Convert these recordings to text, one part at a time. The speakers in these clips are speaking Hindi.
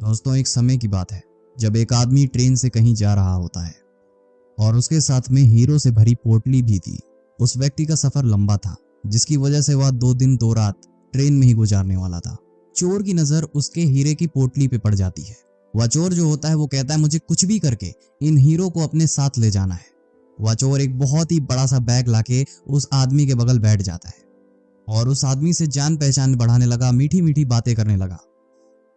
दोस्तों, एक समय की बात है जब एक आदमी ट्रेन से कहीं जा रहा होता है और उसके साथ में हीरो से भरी पोटली भी थी। उस व्यक्ति का सफर लंबा था, जिसकी वजह से वह 2 दिन 2 रात ट्रेन में ही गुजारने वाला था। चोर की नजर उसके हीरे की पोटली पे पड़ जाती है। वह चोर जो होता है वो कहता है, मुझे कुछ भी करके इन हीरो को अपने साथ ले जाना है। वह चोर एक बहुत ही बड़ा सा बैग लाके उस आदमी के बगल बैठ जाता है और उस आदमी से जान पहचान बढ़ाने लगा, मीठी मीठी बातें करने लगा।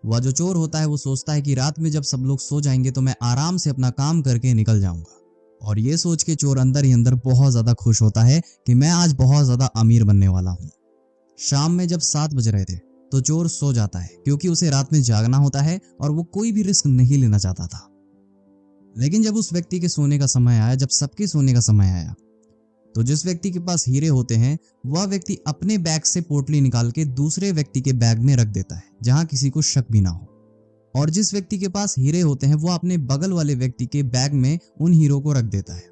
वह जो चोर होता है वो सोचता है कि रात में जब सब लोग सो जाएंगे तो मैं आराम से अपना काम करके निकल जाऊंगा। और ये सोच के चोर अंदर ही अंदर बहुत ज्यादा खुश होता है कि मैं आज बहुत ज्यादा अमीर बनने वाला हूँ। शाम में जब 7 बज रहे थे तो चोर सो जाता है, क्योंकि उसे रात में जागना होता है और वो कोई भी रिस्क नहीं लेना चाहता था। लेकिन जब उस व्यक्ति के सोने का समय आया, जब सबके सोने का समय आया, तो जिस व्यक्ति के पास हीरे होते हैं वह व्यक्ति अपने बैग से पोटली निकाल के दूसरे व्यक्ति के बैग में रख देता है, जहां किसी को शक भी ना हो। और जिस व्यक्ति के पास हीरे होते हैं वो अपने बगल वाले व्यक्ति के बैग में उन हीरो को रख देता है।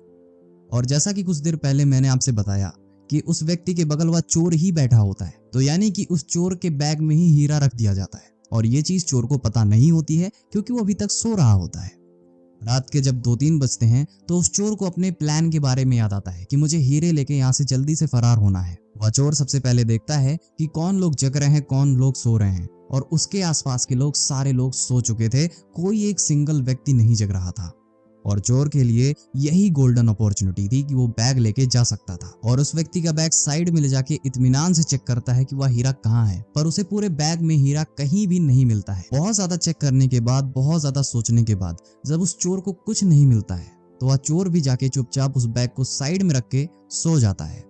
और जैसा कि कुछ देर पहले मैंने आपसे बताया कि उस व्यक्ति के बगल वह चोर ही बैठा होता है, तो यानी कि उस चोर के बैग में ही हीरा रख दिया जाता है। और ये चीज चोर को पता नहीं होती है, क्योंकि वो अभी तक सो रहा होता है। रात के जब 2-3 बजते हैं तो उस चोर को अपने प्लान के बारे में याद आता है कि मुझे हीरे लेके यहाँ से जल्दी से फरार होना है। वह चोर सबसे पहले देखता है कि कौन लोग जग रहे हैं, कौन लोग सो रहे हैं। और उसके आसपास के लोग, सारे लोग सो चुके थे, कोई एक सिंगल व्यक्ति नहीं जग रहा था। और चोर के लिए यही गोल्डन अपॉर्चुनिटी थी कि वो बैग लेके जा सकता था। और उस व्यक्ति का बैग साइड में ले जाके इत्मीनान से चेक करता है कि वह हीरा कहाँ है, पर उसे पूरे बैग में हीरा कहीं भी नहीं मिलता है। बहुत ज्यादा चेक करने के बाद, बहुत ज्यादा सोचने के बाद जब उस चोर को कुछ नहीं मिलता है तो वह चोर भी जाके चुपचाप उस बैग को साइड में रख के सो जाता है।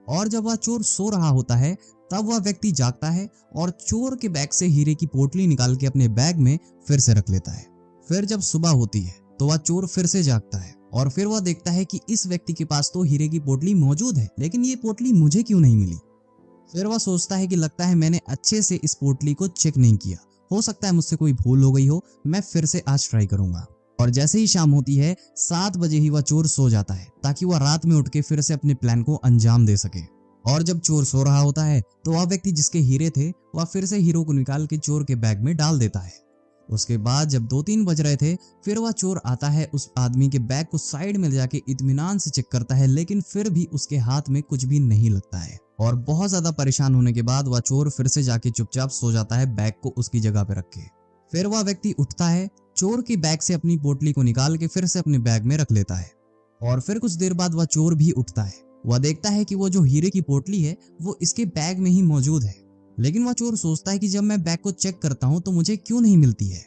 और जब वह चोर सो रहा होता है तब वह व्यक्ति जागता है और चोर के बैग से हीरे की पोटली निकाल के अपने बैग में फिर से रख लेता है। फिर जब सुबह होती है तो वह चोर फिर से जागता है और फिर वह देखता है कि इस व्यक्ति के पास तो हीरे की पोटली मौजूद है, लेकिन ये पोटली मुझे क्यों नहीं मिली। फिर वह सोचता है कि लगता है मैंने अच्छे से इस पोटली को चेक नहीं किया, हो सकता है मुझसे कोई भूल हो गई हो, मैं फिर से आज ट्राई करूंगा। और जैसे ही शाम होती है 7 बजे ही वह चोर सो जाता है, ताकि वह रात में उठ के फिर से अपने प्लान को अंजाम दे सके। और जब चोर सो रहा होता है तो वह व्यक्ति जिसके हीरे थे वह फिर से हीरो को निकाल के चोर के बैग में डाल देता है। उसके बाद जब 2-3 बज रहे थे फिर वह चोर आता है, उस आदमी के बैग को साइड में ले जाके इत्मीनान से चेक करता है, लेकिन फिर भी उसके हाथ में कुछ भी नहीं लगता है। और बहुत ज्यादा परेशान होने के बाद वह चोर फिर से जाके चुपचाप सो जाता है, बैग को उसकी जगह पे रख के। फिर वह व्यक्ति उठता है, चोर के बैग से अपनी पोटली को निकाल के फिर से अपने बैग में रख लेता है। और फिर कुछ देर बाद वह चोर भी उठता है। वह देखता है कि वो जो हीरे की पोटली है वो इसके बैग में ही मौजूद है, लेकिन वह चोर सोचता है कि जब मैं बैग को चेक करता हूँ तो मुझे क्यों नहीं मिलती है।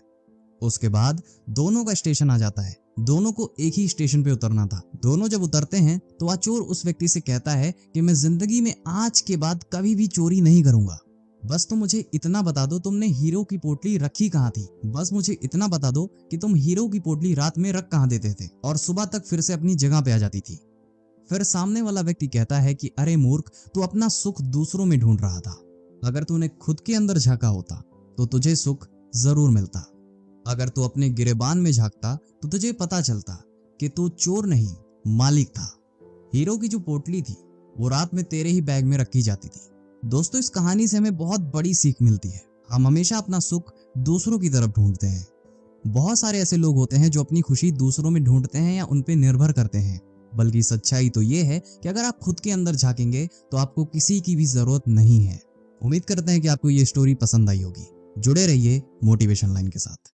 उसके बाद दोनों का स्टेशन आ जाता है। दोनों को एक ही स्टेशन पे उतरना था। दोनों जब उतरते हैं तो वह चोर उस व्यक्ति से कहता है कि मैं जिंदगी में आज के बाद कभी भी चोरी नहीं करूंगा, बस तुम मुझे इतना बता दो तुमने हीरो की पोटली रखी कहाँ थी। बस मुझे इतना बता दो कि तुम हीरो की पोटली रात में रख कहाँ देते थे और सुबह तक फिर से अपनी जगह पे आ जाती थी। फिर सामने वाला व्यक्ति कहता है कि अरे मूर्ख, तू अपना सुख दूसरों में ढूंढ रहा था। अगर तूने खुद के अंदर झांका होता तो तुझे सुख जरूर मिलता। अगर तू अपने गिरेबान में झांकता तो तुझे पता चलता कि तू चोर नहीं मालिक था। हीरो की जो पोटली थी वो रात में तेरे ही बैग में रखी जाती थी। दोस्तों, इस कहानी से हमें बहुत बड़ी सीख मिलती है। हम हमेशा अपना सुख दूसरों की तरफ ढूंढते हैं। बहुत सारे ऐसे लोग होते हैं जो अपनी खुशी दूसरों में ढूंढते हैं या उन पे निर्भर करते हैं, बल्कि सच्चाई तो ये है कि अगर आप खुद के अंदर झांकेंगे तो आपको किसी की भी जरूरत नहीं है। उम्मीद करते हैं कि आपको ये स्टोरी पसंद आई होगी। जुड़े रहिए मोटिवेशन लाइन के साथ।